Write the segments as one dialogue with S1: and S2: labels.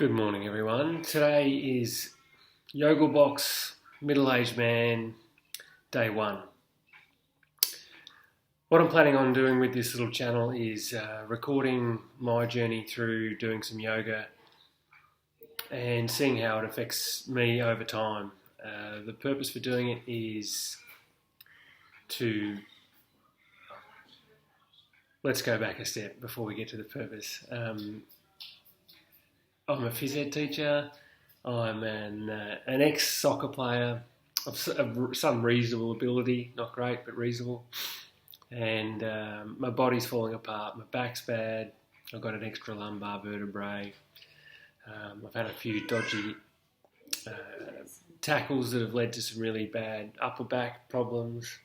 S1: Good morning, everyone. Today is Yoga Box Middle-Aged Man, Day 1. What I'm planning on doing with this little channel is recording my journey through doing some yoga and seeing how it affects me over time. The purpose for doing it is to... Let's go back a step before we get to the purpose. I'm a phys ed teacher. I'm an ex-soccer player of some reasonable ability, not great, but reasonable. And my body's falling apart. My back's bad. I've got an extra lumbar vertebrae. I've had a few dodgy tackles that have led to some really bad upper back problems.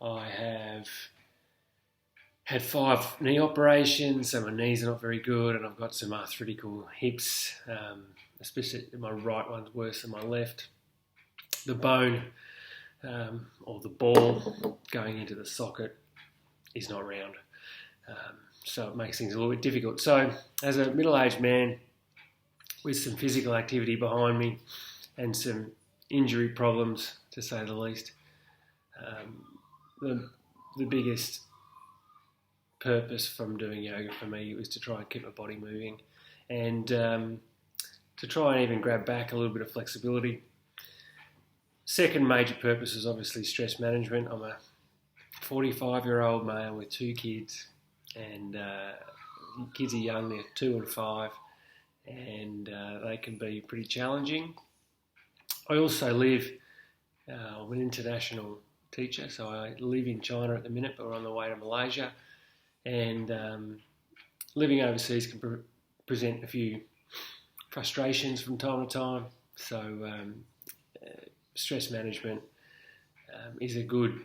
S1: I have had 5 knee operations, so my knees are not very good, and I've got some arthritical hips, especially my right one's worse than my left. The bone, or the ball going into the socket is not round, so it makes things a little bit difficult. So as a middle-aged man with some physical activity behind me and some injury problems, to say the least, the biggest purpose from doing yoga for me was to try and keep my body moving and to try and even grab back a little bit of flexibility. Second major purpose is obviously stress management. I'm a 45-year-old male with 2 kids, and kids are young, they're 2 and 5, and they can be pretty challenging. I also live, I'm an international teacher, so I live in China at the minute, but we're on the way to Malaysia. And living overseas can present a few frustrations from time to time. So stress management is a good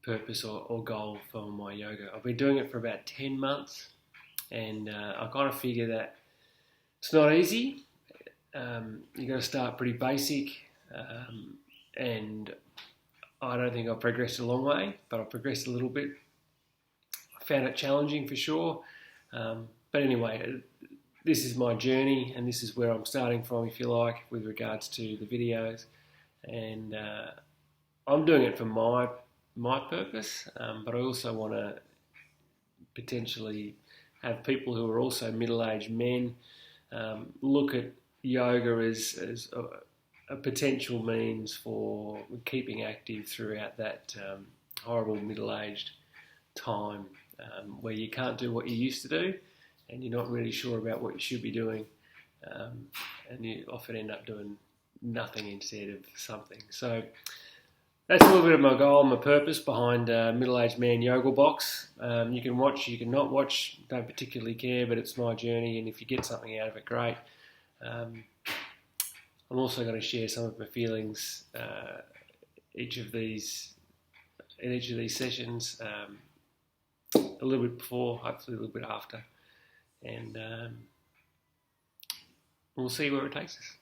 S1: purpose or goal for my yoga. I've been doing it for about 10 months, and I kind of figure that it's not easy. You've got to start pretty basic, and I don't think I've progressed a long way, but I've progressed a little bit. Found it challenging for sure, but anyway, this is my journey, and this is where I'm starting from, if you like, with regards to the videos. And I'm doing it for my purpose, but I also want to potentially have people who are also middle-aged men look at yoga as a potential means for keeping active throughout that horrible middle-aged time. Where you can't do what you used to do, and you're not really sure about what you should be doing, and you often end up doing nothing instead of something. So that's a little bit of my goal, my purpose behind Middle-Aged Man Yoga Box. You can watch, you can not watch, don't particularly care, but it's my journey, and if you get something out of it, great. I'm also going to share some of my feelings in each of these sessions. A little bit before, hopefully a little bit after, and we'll see where it takes us.